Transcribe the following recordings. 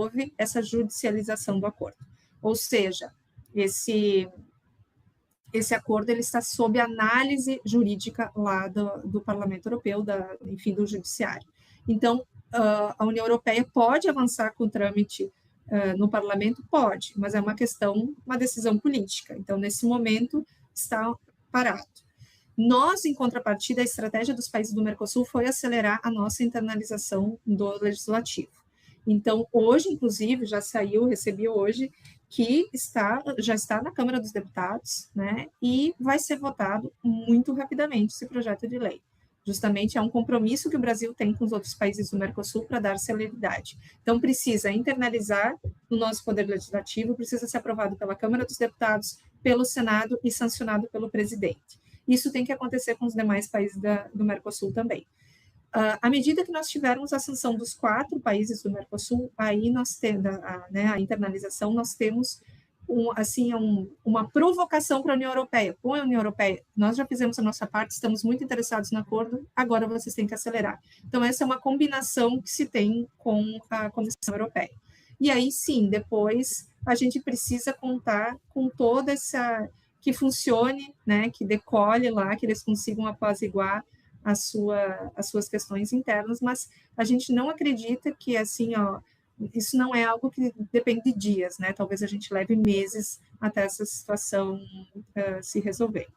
houve essa judicialização do acordo. Ou seja, esse acordo ele está sob análise jurídica lá do Parlamento Europeu, enfim, do Judiciário. Então, a União Europeia pode avançar com o trâmite no Parlamento? Pode, mas é uma decisão política. Então, nesse momento, está parado. Nós, em contrapartida, a estratégia dos países do Mercosul foi acelerar a nossa internalização do legislativo. Então, hoje, inclusive, recebi hoje, que já está na Câmara dos Deputados, né, e vai ser votado muito rapidamente esse projeto de lei. Justamente é um compromisso que o Brasil tem com os outros países do Mercosul para dar celeridade. Então, precisa internalizar no nosso poder legislativo, precisa ser aprovado pela Câmara dos Deputados, pelo Senado e sancionado pelo presidente. Isso tem que acontecer com os demais países do Mercosul também. À medida que nós tivermos a sanção dos 4 países do Mercosul, aí nós temos a internalização, nós temos uma provocação para a União Europeia. Com a União Europeia, nós já fizemos a nossa parte, estamos muito interessados no acordo, agora vocês têm que acelerar. Então, essa é uma combinação que se tem com a Comissão Europeia. E aí, sim, depois a gente precisa contar com toda essa... que funcione, né, que decole lá, que eles consigam apaziguar as suas questões internas, mas a gente não acredita que, assim, isso não é algo que depende de dias, né? Talvez a gente leve meses até essa situação se resolver.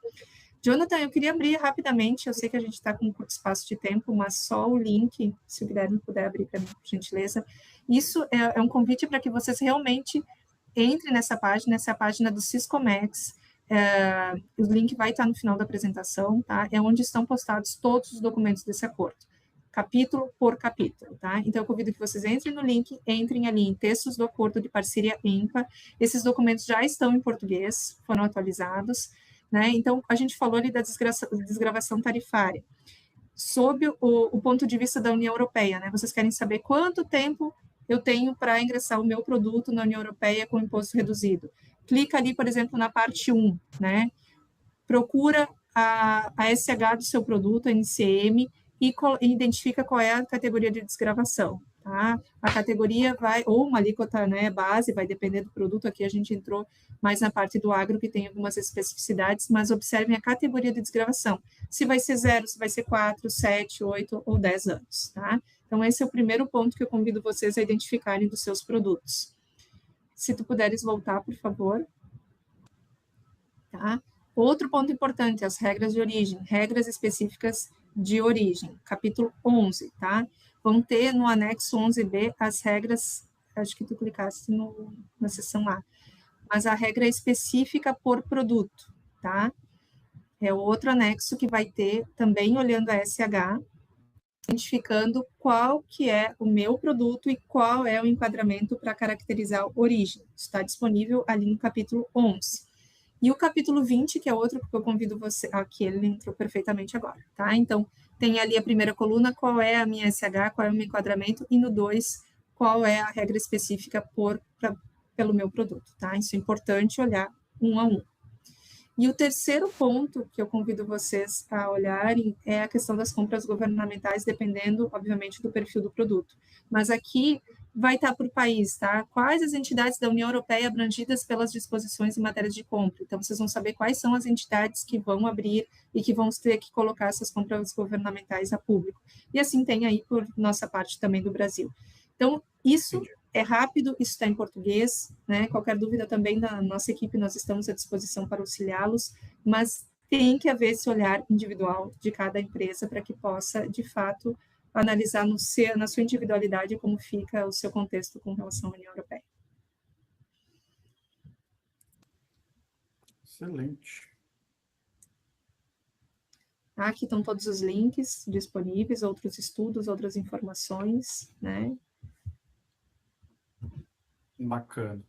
Jonathan, eu queria abrir rapidamente, eu sei que a gente está com um curto espaço de tempo, mas só o link, se o Guilherme puder abrir para mim, por gentileza. Isso é um convite para que vocês realmente entrem nessa página, essa é a página do Siscomex. O link vai estar no final da apresentação, tá? É onde estão postados todos os documentos desse acordo, capítulo por capítulo, tá? Então, eu convido que vocês entrem no link, entrem ali em textos do acordo de parceria EMPA. Esses documentos já estão em português, foram atualizados, né? Então, a gente falou ali da desgravação tarifária. Sob o ponto de vista da União Europeia, né? Vocês querem saber quanto tempo eu tenho para ingressar o meu produto na União Europeia com imposto reduzido. Clica ali, por exemplo, na parte 1, né? Procura a SH do seu produto, a NCM, e identifica qual é a categoria de desgravação, tá? A categoria ou uma alíquota, né, base, vai depender do produto. Aqui a gente entrou mais na parte do agro, que tem algumas especificidades, mas observem a categoria de desgravação. Se vai ser 0, se vai ser 4, 7, 8 ou 10 anos, tá? Então, esse é o primeiro ponto que eu convido vocês a identificarem dos seus produtos. Se tu puderes voltar, por favor. Tá? Outro ponto importante, as regras de origem, regras específicas de origem, capítulo 11, tá? Vão ter no anexo 11b as regras, acho que tu clicasse na seção A, mas a regra específica por produto, tá? É o outro anexo que vai ter, também olhando a SH, identificando qual que é o meu produto e qual é o enquadramento para caracterizar a origem. Está disponível ali no capítulo 11. E o capítulo 20, que é outro que eu convido você... Aqui, ele entrou perfeitamente agora, tá? Então, tem ali a primeira coluna, qual é a minha SH, qual é o meu enquadramento, e no 2, qual é a regra específica pelo meu produto, tá? Isso é importante olhar um a um. E o terceiro ponto que eu convido vocês a olharem é a questão das compras governamentais, dependendo, obviamente, do perfil do produto. Mas aqui vai estar por país, tá? Quais as entidades da União Europeia abrangidas pelas disposições em matéria de compra? Então, vocês vão saber quais são as entidades que vão abrir e que vão ter que colocar essas compras governamentais a público. E assim tem aí por nossa parte também do Brasil. Então, isso é rápido, isso está em português, né? Qualquer dúvida também da nossa equipe, nós estamos à disposição para auxiliá-los, mas tem que haver esse olhar individual de cada empresa para que possa, de fato, analisar na sua individualidade como fica o seu contexto com relação à União Europeia. Excelente. Aqui estão todos os links disponíveis, outros estudos, outras informações, né? Bacana.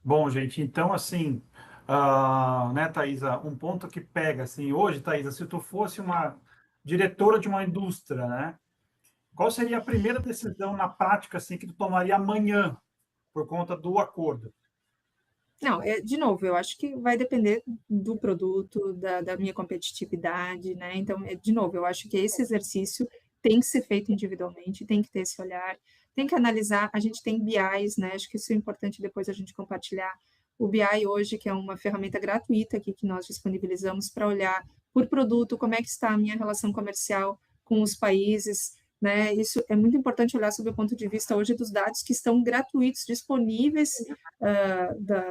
Bom, gente, então, assim, né, Thaisa, um ponto que pega, assim, hoje, Thaisa, se tu fosse uma diretora de uma indústria, né, qual seria a primeira decisão na prática, assim, que tu tomaria amanhã, por conta do acordo? Não, de novo, eu acho que vai depender do produto, da minha competitividade, né? Então, de novo, eu acho que esse exercício tem que ser feito individualmente, tem que ter esse olhar. tem que analisar, a gente tem BIs, né? Acho que isso é importante depois a gente compartilhar. O BI hoje, que é uma ferramenta gratuita aqui que nós disponibilizamos para olhar por produto, como é que está a minha relação comercial com os países, né? Isso é muito importante olhar sob o ponto de vista hoje dos dados que estão gratuitos, disponíveis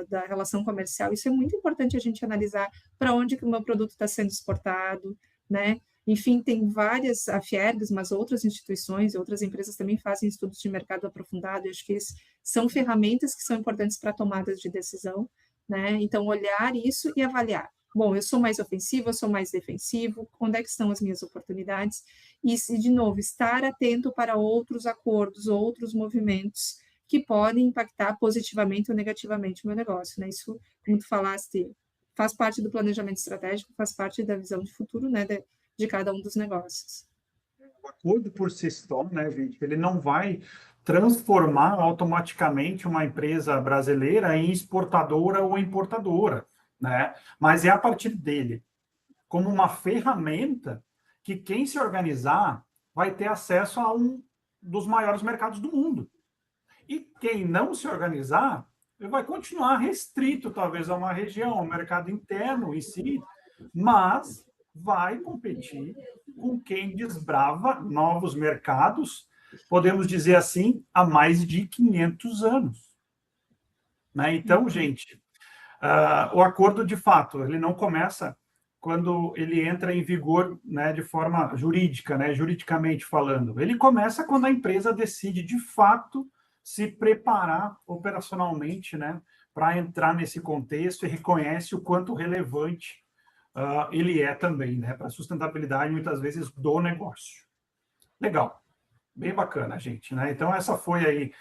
da relação comercial. Isso é muito importante a gente analisar para onde que o meu produto está sendo exportado, né? Enfim, tem várias, a Fiergs, mas outras instituições, outras empresas também fazem estudos de mercado aprofundado. Eu acho que são ferramentas que são importantes para tomadas de decisão, né? Então, olhar isso e avaliar. Bom, eu sou mais ofensivo, eu sou mais defensivo, onde é que estão as minhas oportunidades? E, de novo, estar atento para outros acordos, outros movimentos que podem impactar positivamente ou negativamente o meu negócio, né? Isso, como tu falaste, faz parte do planejamento estratégico, faz parte da visão de futuro, né, de cada um dos negócios. O acordo por si só, né, gente, ele não vai transformar automaticamente uma empresa brasileira em exportadora ou importadora, né? Mas é a partir dele, como uma ferramenta que quem se organizar vai ter acesso a um dos maiores mercados do mundo. E quem não se organizar vai continuar restrito, talvez, a uma região, ao mercado interno em si, mas vai competir com quem desbrava novos mercados, podemos dizer assim, há mais de 500 anos. Né? Então, gente, o acordo, de fato, ele não começa quando ele entra em vigor, né, de forma jurídica, né, juridicamente falando. Ele começa quando a empresa decide, de fato, se preparar operacionalmente, né, para entrar nesse contexto e reconhece o quanto relevante ele é também, né, para a sustentabilidade, muitas vezes, do negócio. Legal. Bem bacana, gente, né? Então, essa foi aí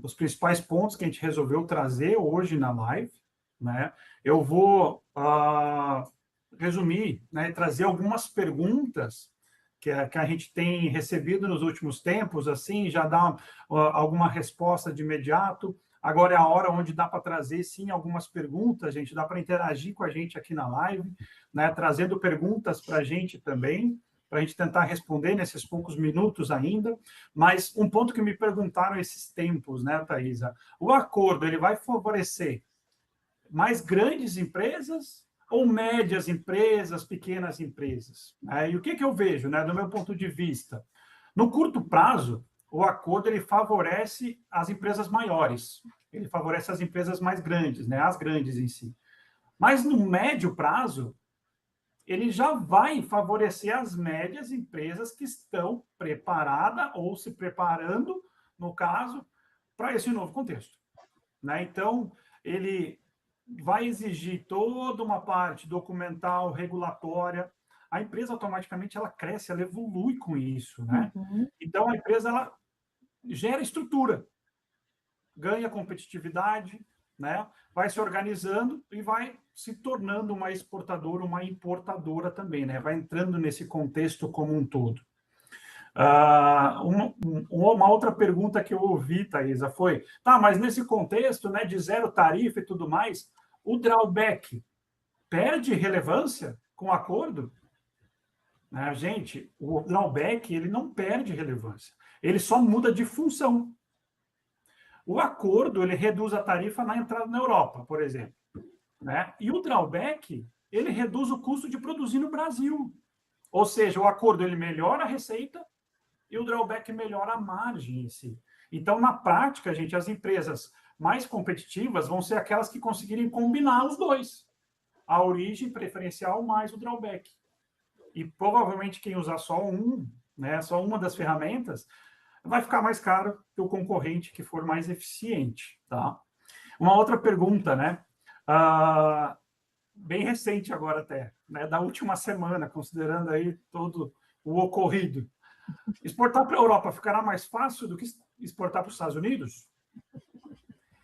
os principais pontos que a gente resolveu trazer hoje na live, né? Eu vou resumir, né, e trazer algumas perguntas que a gente tem recebido nos últimos tempos, assim, já dá alguma resposta de imediato. Agora é a hora onde dá para trazer, sim, algumas perguntas, gente, dá para interagir com a gente aqui na live, né, trazendo perguntas para a gente também, para a gente tentar responder nesses poucos minutos ainda. Mas um ponto que me perguntaram esses tempos, né, Thaisa? O acordo, ele vai favorecer mais grandes empresas ou médias empresas, pequenas empresas? E o que eu vejo, né, do meu ponto de vista? No curto prazo, o acordo ele favorece as empresas maiores, ele favorece as empresas mais grandes, né, as grandes em si. Mas no médio prazo, ele já vai favorecer as médias empresas que estão preparadas ou se preparando, no caso, para esse novo contexto. Né? Então, ele vai exigir toda uma parte documental, regulatória. A empresa automaticamente ela cresce, ela evolui com isso, né? Uhum. Então a empresa ela gera estrutura, ganha competitividade, né? Vai se organizando e vai se tornando uma exportadora, uma importadora também, né? Vai entrando nesse contexto como um todo. Uma outra pergunta que eu ouvi, Thaisa, foi: tá, mas nesse contexto, né, de zero tarifa e tudo mais, o drawback perde relevância com o acordo? Gente, o drawback ele não perde relevância, ele só muda de função. O acordo ele reduz a tarifa na entrada na Europa, por exemplo, né? E o drawback ele reduz o custo de produzir no Brasil. Ou seja, o acordo ele melhora a receita e o drawback melhora a margem em si. Então, na prática, gente, as empresas mais competitivas vão ser aquelas que conseguirem combinar os dois. A origem preferencial mais o drawback. E provavelmente quem usar só né, só uma das ferramentas, vai ficar mais caro que o concorrente que for mais eficiente. Tá? Uma outra pergunta, né? Bem recente agora até, né, da última semana, considerando aí todo o ocorrido. Exportar para a Europa ficará mais fácil do que exportar para os Estados Unidos?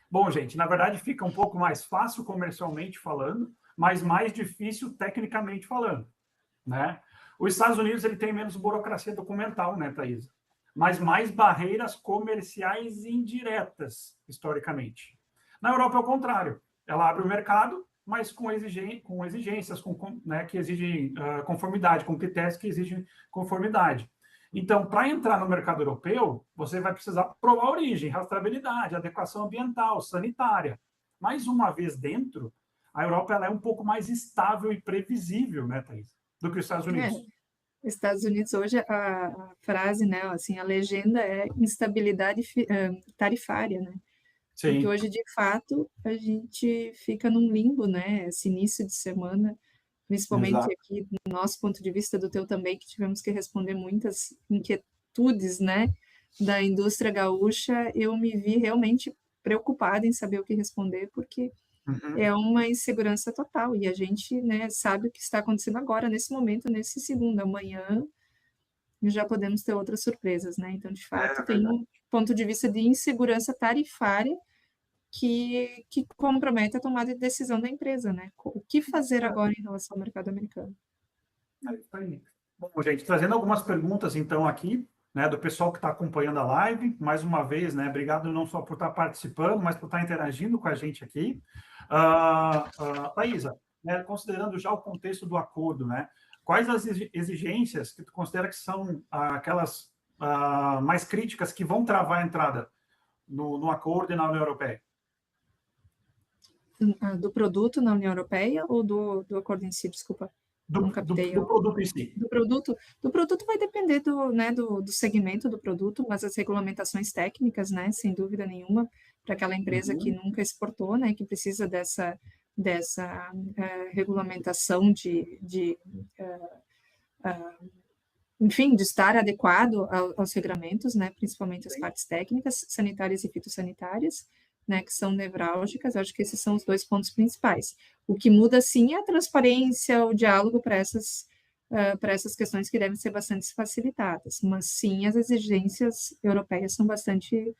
Bom, gente, na verdade fica um pouco mais fácil comercialmente falando, mas mais difícil tecnicamente falando, né? Os Estados Unidos ele tem menos burocracia documental, né, Thaisa? Mas mais barreiras comerciais indiretas, historicamente. Na Europa é o contrário. Ela abre o mercado, mas com exigências né, que exigem conformidade, com critérios que exigem conformidade. Então, para entrar no mercado europeu, você vai precisar provar origem, rastreabilidade, adequação ambiental, sanitária. Mais uma vez dentro, a Europa ela é um pouco mais estável e previsível, né, Thaís, do que os Estados É, Unidos. Estados Unidos hoje a frase, né, assim, a legenda é instabilidade tarifária, né? Porque Sim. hoje, de fato, a gente fica num limbo, né? Esse início de semana, principalmente Exato. aqui do nosso ponto de vista, do teu também, que tivemos que responder muitas inquietudes, né, da indústria gaúcha, eu me vi realmente preocupada em saber o que responder, porque Uhum. é uma insegurança total, e a gente, né, sabe o que está acontecendo agora, nesse momento, nesse segundo. Amanhã já podemos ter outras surpresas, né? Então, de fato, É tem verdade. um ponto de vista de insegurança tarifária que compromete a tomada de decisão da empresa, né? O que fazer agora em relação ao mercado americano? É isso aí. Bom, gente, trazendo algumas perguntas, então, aqui, né, do pessoal que está acompanhando a live. Mais uma vez, né, obrigado não só por estar participando, mas por estar interagindo com a gente aqui. Thaisa, né, considerando já o contexto do acordo, né, quais as exigências que tu considera que são aquelas mais críticas que vão travar a entrada no acordo e na União Europeia? Do produto na União Europeia ou do acordo em si? Desculpa, Do, não do, captei. do produto em si. Do produto vai depender do segmento do produto, mas as regulamentações técnicas, né, sem dúvida nenhuma, para aquela empresa que Uhum. nunca exportou, né, que precisa dessa regulamentação enfim, de estar adequado aos regramentos, né, principalmente as partes técnicas, sanitárias e fitossanitárias, né, que são nevrálgicas. Acho que esses são os dois pontos principais. O que muda, sim, é a transparência, o diálogo para essas questões que devem ser bastante facilitadas. Mas, sim, as exigências europeias são bastante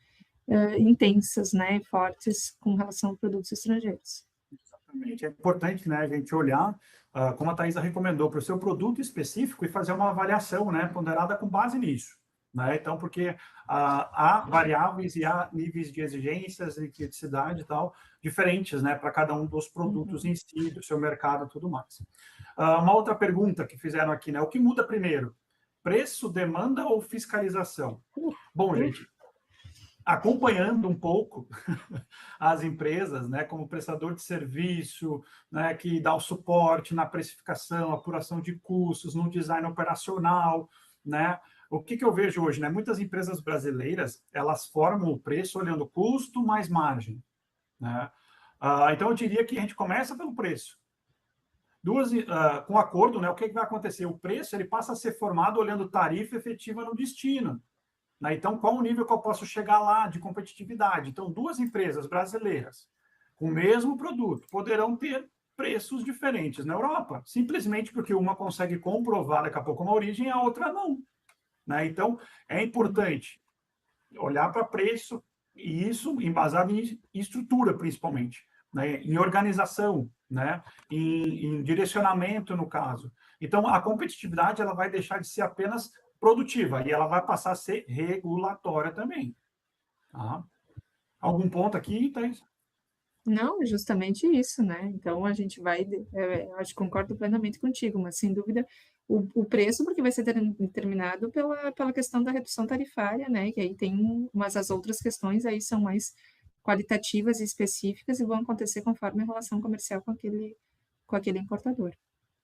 intensas, né, e fortes com relação a produtos estrangeiros. Exatamente. É importante, né, a gente olhar, como a Thaisa recomendou, para o seu produto específico e fazer uma avaliação, né, ponderada com base nisso. Né? Então, porque há variáveis e há níveis de exigências e criticidade e tal, diferentes, né, para cada um dos produtos em si, do seu mercado e tudo mais. Uma outra pergunta que fizeram aqui, né, o que muda primeiro? Preço, demanda ou fiscalização? Bom, gente, acompanhando um pouco as empresas, né, como prestador de serviço, né, que dá o suporte na precificação, apuração de custos, no design operacional, né? O que eu vejo hoje, né? Muitas empresas brasileiras, elas formam o preço olhando custo mais margem, né? Então, eu diria que a gente começa pelo preço. Com acordo, né, o que vai acontecer? O preço ele passa a ser formado olhando tarifa efetiva no destino. Né? Então, qual o nível que eu posso chegar lá de competitividade? Então, duas empresas brasileiras com o mesmo produto poderão ter preços diferentes na Europa, simplesmente porque uma consegue comprovar daqui a pouco uma origem e a outra não. Né? Então, é importante olhar para preço, e isso embasado em estrutura, principalmente, né? Em organização, né? Em direcionamento, no caso. Então, a competitividade ela vai deixar de ser apenas produtiva e ela vai passar a ser regulatória também. Tá? Algum ponto aqui, Thaís? Não, é justamente isso, né? Então a gente vai, acho que concordo plenamente contigo, mas sem dúvida o preço, porque vai ser determinado pela questão da redução tarifária, né? Que aí mas as outras questões aí são mais qualitativas e específicas e vão acontecer conforme a relação comercial com aquele importador.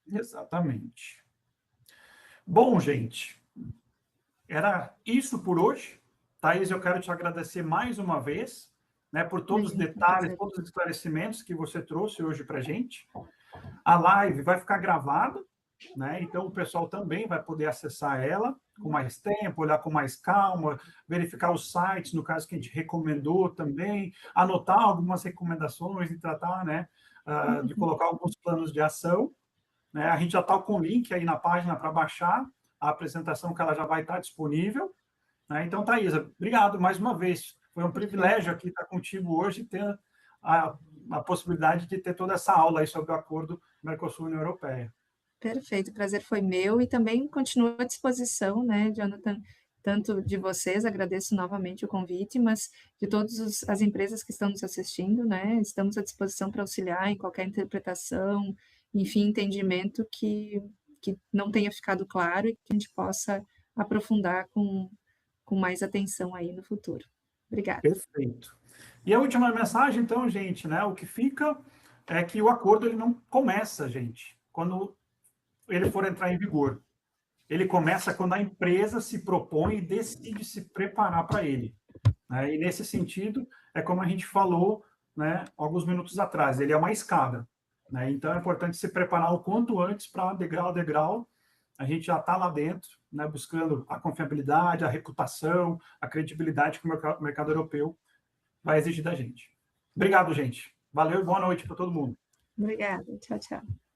Exatamente. Bom, gente, era isso por hoje. Thaís, eu quero te agradecer mais uma vez, né, por todos os Imagina, é um detalhes, prazer. todos os esclarecimentos que você trouxe hoje para a gente. A live vai ficar gravada, né? Então o pessoal também vai poder acessar ela com mais tempo, olhar com mais calma, verificar os sites, no caso que a gente recomendou também, anotar algumas recomendações e tratar, né, de colocar alguns planos de ação. Né? A gente já está com o link aí na página para baixar a apresentação, que ela já vai estar disponível. Né? Então, Thaisa, obrigado mais uma vez. Foi um privilégio aqui estar contigo hoje e ter a possibilidade de ter toda essa aula aí sobre o acordo Mercosul-União Europeia. Perfeito, o prazer foi meu e também continuo à disposição, né, Jonathan, tanto de vocês, agradeço novamente o convite, mas de todas as empresas que estão nos assistindo, né, estamos à disposição para auxiliar em qualquer interpretação, enfim, entendimento que não tenha ficado claro e que a gente possa aprofundar com mais atenção aí no futuro. Obrigada. Perfeito. E a última mensagem, então, gente, né? O que fica é que o acordo ele não começa, gente, quando ele for entrar em vigor. Ele começa quando a empresa se propõe e decide se preparar para ele, né? E nesse sentido, é como a gente falou, né, alguns minutos atrás, ele é uma escada, né? Então é importante se preparar o quanto antes para, degrau a degrau, a gente já está lá dentro, né, buscando a confiabilidade, a reputação, a credibilidade que o mercado europeu vai exigir da gente. Obrigado, gente. Valeu e boa noite para todo mundo. Obrigada. Tchau, tchau.